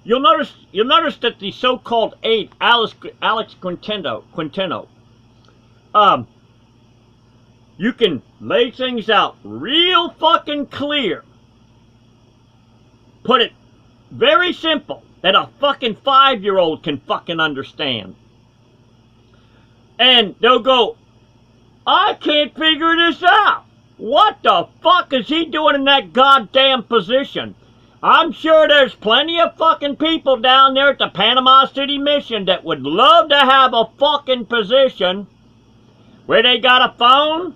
You'll notice that the so-called aide, Alex Quintino, you can lay things out real fucking clear. Put it very simple that a fucking 5-year-old can fucking understand. And they'll go, I can't figure this out. What the fuck is he doing in that goddamn position? I'm sure there's plenty of fucking people down there at the Panama City Mission that would love to have a fucking position where they got a phone,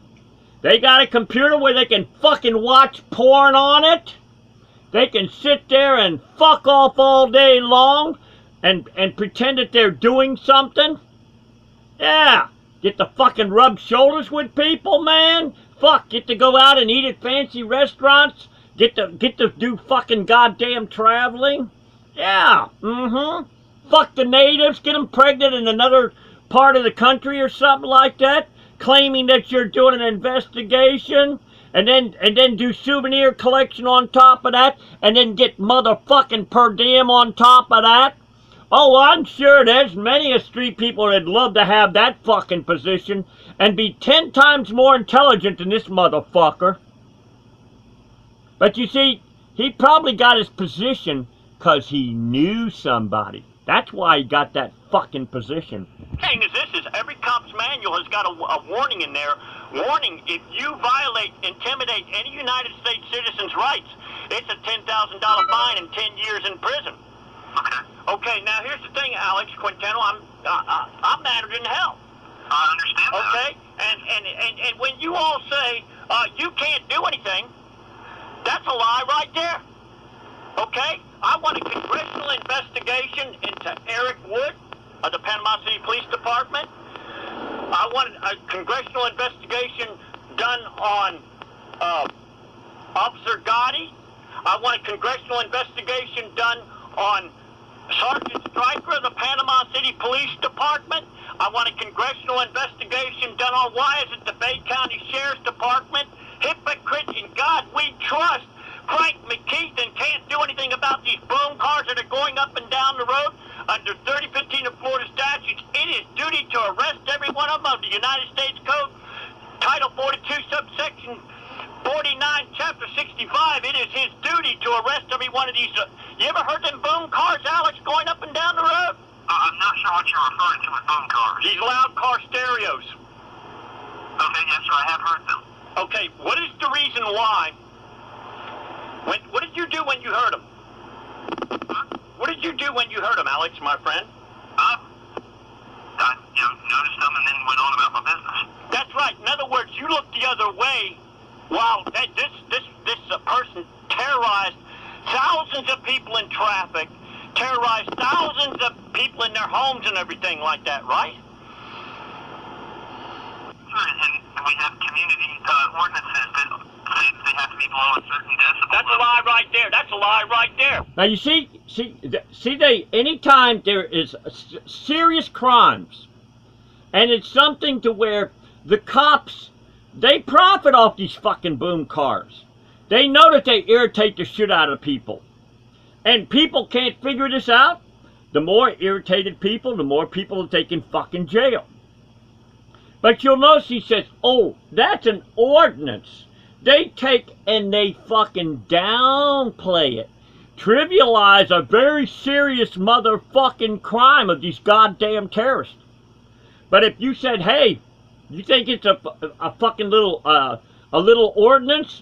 they got a computer where they can fucking watch porn on it, they can sit there and fuck off all day long and pretend that they're doing something. Yeah, get to fucking rub shoulders with people, man. Fuck, get to go out and eat at fancy restaurants. Get to do fucking goddamn traveling. Yeah, Fuck the natives, get them pregnant in another part of the country or something like that, claiming that you're doing an investigation, and then do souvenir collection on top of that, and then get motherfucking per diem on top of that. Oh, I'm sure there's many a street people that'd love to have that fucking position and be 10 times more intelligent than this motherfucker. But you see, he probably got his position because he knew somebody. That's why he got that fucking position. Thing is, this is every cop's manual has got a warning in there. Warning, if you violate, intimidate any United States citizen's rights, it's a $10,000 fine and 10 years in prison. Okay, now here's the thing, Alex Quintino, I'm madder than hell. I understand that. Okay, and when you all say you can't do anything, that's a lie right there. Okay? I want a congressional investigation into Eric Wood of the Panama City Police Department. I want a congressional investigation done on Officer Gotti. I want a congressional investigation done on Sergeant Stryker of the Panama City Police Department. I want a congressional investigation done on why is it the Bay County Sheriff's Department, hypocrite in God we trust, Frank McKeithen can't do anything about these boom cars that are going up and down the road. Under 3015 of Florida statutes, it is duty to arrest every one of them under the United States Code, Title 42, subsection 49, Chapter 65. It is his duty to arrest every one of these. You ever heard them boom cars, Alex, going up and down the road? I'm not sure what you're referring to with boom cars. These loud car stereos. Okay, yes, sir, I have heard them. Okay, what is the reason why? What did you do when you heard them? What did you do when you heard them, Alex, my friend? I noticed them and then went on about my business. That's right. In other words, you looked the other way while this person terrorized thousands of people in traffic, terrorized thousands of people in their homes and everything like that, right? Sure, and we have community ordinances that they have to be below a certain decibel. That's a lie right there. That's a lie right there. Now you see, anytime there is serious crimes, and it's something to where the cops, they profit off these fucking boom cars. They know that they irritate the shit out of people. And people can't figure this out. The more irritated people, the more people that they can fucking jail. But you'll notice he says, oh, that's an ordinance. They take and they fucking downplay it. Trivialize a very serious motherfucking crime of these goddamn terrorists. But if you said, hey, you think it's a fucking little, a little ordinance?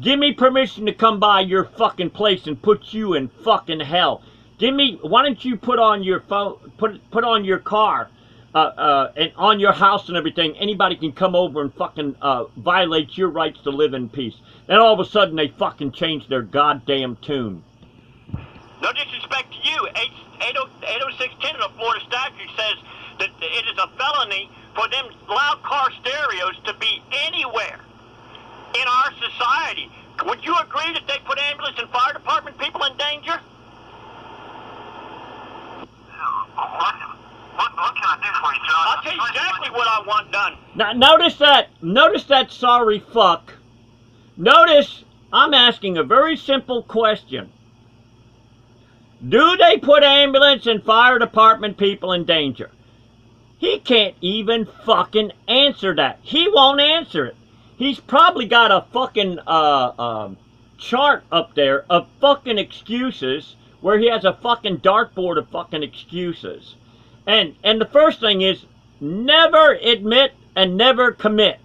Give me permission to come by your fucking place and put you in fucking hell. Why don't you put on your phone, put on your car, and on your house and everything, anybody can come over and fucking violate your rights to live in peace. Then all of a sudden they fucking change their goddamn tune. No disrespect to you, 80610 of the Florida statute says that it is a felony for them loud car stereos to be anywhere in our society. Would you agree that they put ambulance and fire department people in danger? What can I do for you, John? I'll tell you exactly what I want done. Now, notice that sorry fuck. Notice, I'm asking a very simple question. Do they put ambulance and fire department people in danger? He can't even fucking answer that. He won't answer it. He's probably got a fucking chart up there of fucking excuses where he has a fucking dartboard of fucking excuses. And the first thing is, never admit and never commit.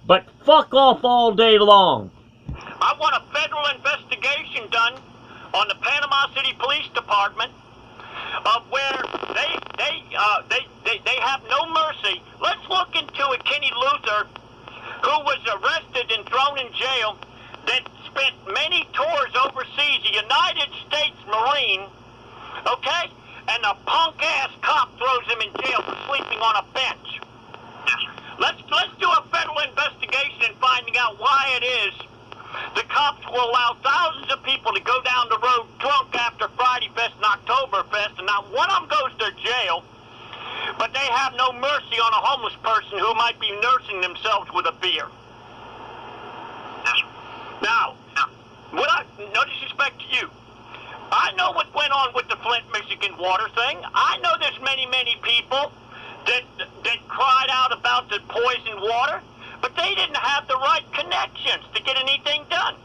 But fuck off all day long. I want a federal investigation done on the Panama City Police Department of where they have no mercy. Let's look into a Kenny Luther who was arrested and thrown in jail that spent many tours overseas, a United States Marine, okay? And a punk-ass cop throws him in jail for sleeping on a bench. Let's do a federal investigation and finding out why it is the cops will allow thousands of people to go down the road drunk after Friday Fest and Oktoberfest, and not one of them goes to jail, but they have no mercy on a homeless person who might be nursing themselves with a beer. Now, no disrespect to you, I know what went on with the Flint, Michigan water thing. I know there's many people that cried out about the poisoned water, but they didn't have the right connections to get anything done.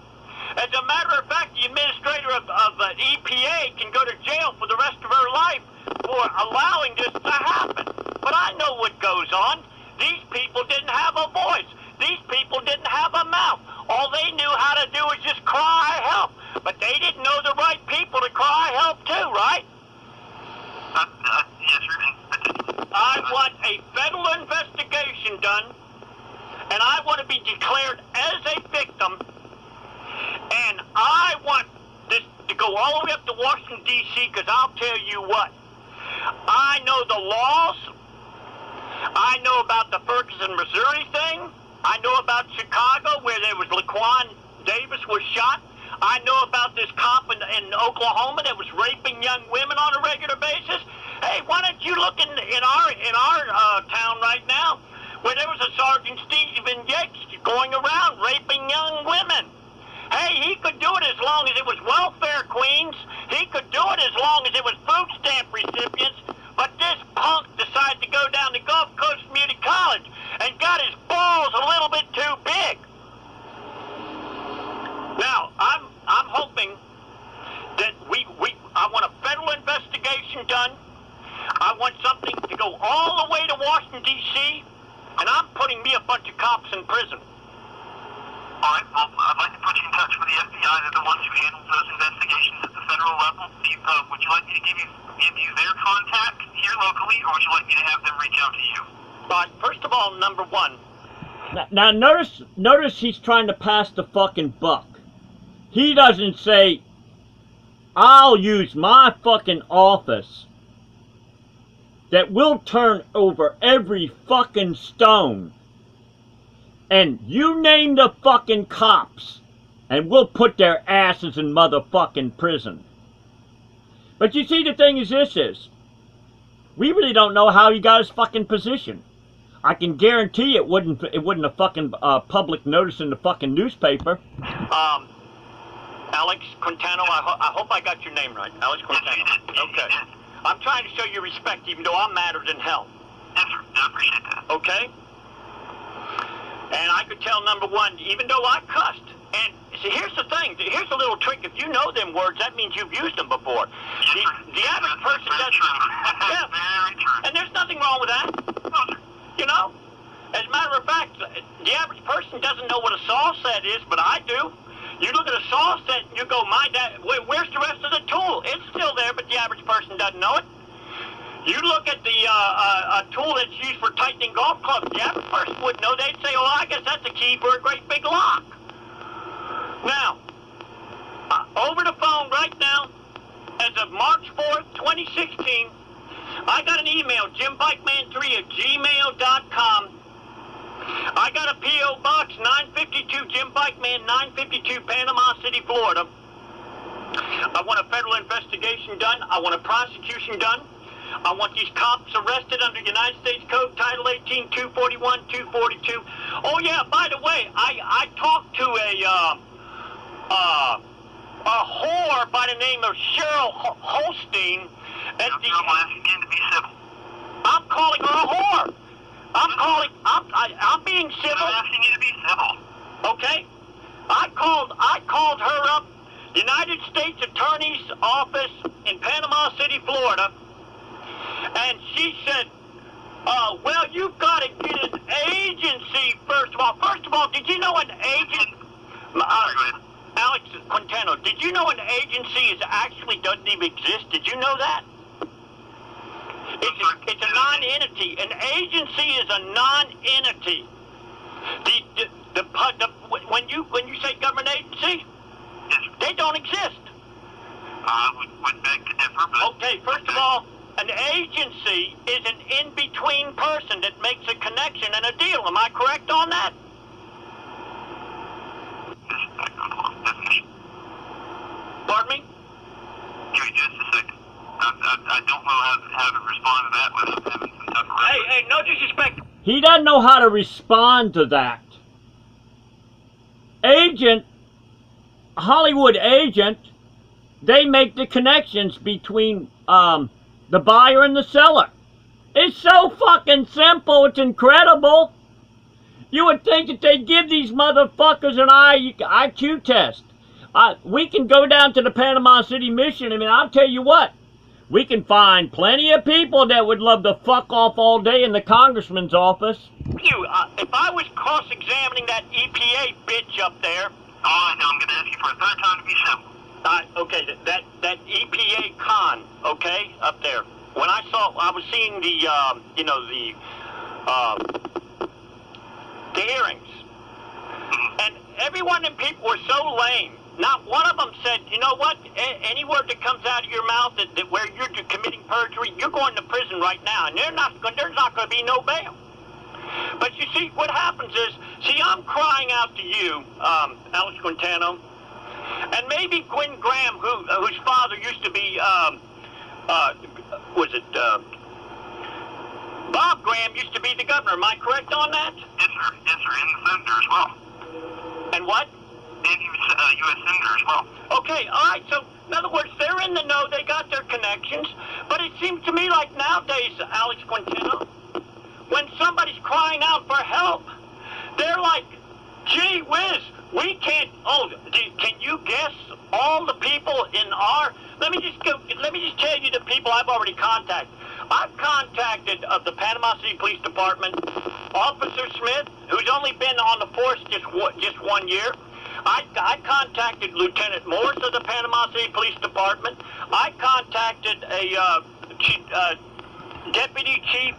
As a matter of fact, the administrator of EPA can go to jail for the rest of her life for allowing this to happen. But I know what goes on. These people didn't have a voice. These people didn't have a mouth. All they knew how to do was just cry help. But they didn't know the right people to cry help too, right? Yes, sir. I want a federal investigation done, and I want to be declared as a victim, and I want this to go all the way up to Washington, D.C., because I'll tell you what, I know the laws, I know about the Ferguson, Missouri thing, I know about Chicago where there was Laquan Davis was shot, I know about this cop in Oklahoma that was raping young women on a regular basis. Hey, why don't you look in our town right now, where there was a Sergeant Stephen Yates going around raping young women. Hey, he could do it as long as it was welfare queens. He could do it as long as it was food stamp recipients. But this punk decided to go down to Gulf Coast Community College and got his balls a little bit too big. Now, I'm hoping that I want a federal investigation done. I want something to go all the way to Washington, D.C., and I'm putting me a bunch of cops in prison. All right, well, I'd like to put you in touch with the FBI. They're the ones who handle those investigations at the federal level. Would you like me to give you their contact here locally, or would you like me to have them reach out to you? First of all, number one. Now notice he's trying to pass the fucking buck. He doesn't say, I'll use my fucking office that will turn over every fucking stone, and you name the fucking cops, and we'll put their asses in motherfucking prison. But you see, the thing is this we really don't know how he got his fucking position. I can guarantee it wouldn't have fucking public notice in the fucking newspaper. Alex Quintano, I hope I got your name right. Alex Quintano. Okay. I'm trying to show you respect, even though I'm madder than hell. Yes, sir. I appreciate that. Okay? And I could tell, number one, even though I cussed, and see, here's the thing. Here's a little trick. If you know them words, that means you've used them before. The average person doesn't. Yeah. Very true. And there's nothing wrong with that. No, sir. You know? As a matter of fact, the average person doesn't know what a saw set is, but I do. You look at a saw set and you go, my dad, where's the rest of the tool? It's still there, but the average person doesn't know it. You look at the tool that's used for tightening golf clubs, the average person wouldn't know. They'd say, oh, I guess that's a key for a great big lock. Now, over the phone right now, as of March 4th, 2016, I got an email, jimbikeman3@gmail.com. I got a P.O. Box 952, Jim Bikeman, 952, Panama City, Florida. I want a federal investigation done. I want a prosecution done. I want these cops arrested under United States Code Title 18, 241, 242. Oh, yeah, by the way, I talked to a whore by the name of Cheryl Holstein. I'm asking again to be civil. I'm calling her a whore. I'm being civil. I'm asking you to be civil. Okay? I called her up, United States Attorney's Office in Panama City, Florida, and she said, well, you've got to get an agency first of all. First of all, did you know an agent, Alex Quintano, did you know an agency doesn't even exist? Did you know that? It's a non-entity. An agency is a non-entity. When you say government agency, they don't exist. I would beg to differ, but... Okay, first of all, an agency is an in-between person that makes a connection and a deal. Am I correct on that? Definition. Pardon me? Give me just a second. I don't know how to respond to that without having some type of... Hey, no disrespect. He doesn't know how to respond to that. Agent, Hollywood agent, they make the connections between the buyer and the seller. It's so fucking simple, it's incredible. You would think that they'd give these motherfuckers an IQ test. We can go down to the Panama City Mission. I mean, I'll tell you what. We can find plenty of people that would love to fuck off all day in the congressman's office. If I was cross-examining that EPA bitch up there... All right, now I'm going to ask you for a third time to be civil. Okay, that EPA con, okay, up there. When I was seeing the hearings, and every one of them people were so lame. Not one of them said, you know what, any word that comes out of your mouth that where you're committing perjury, you're going to prison right now, and there's not going to be no bail. But you see, what happens is, I'm crying out to you, Alex Quintano, and maybe Gwen Graham, whose father used to be, Bob Graham used to be the governor. Am I correct on that? Yes, sir. Yes, sir. And the senator as well. And what? And he was a U.S. senator as well. Okay, all right. So, in other words, they're in the know. They got their connections. But it seems to me like nowadays, Alex Quintano, when somebody's crying out for help, they're like, gee whiz, we can't... Oh, can you guess all the people in our... Let me just tell you the people I've already contacted. I've contacted the Panama City Police Department, Officer Smith, who's only been on the force just 1 year. I contacted Lieutenant Morse of the Panama City Police Department. I contacted a Deputy Chief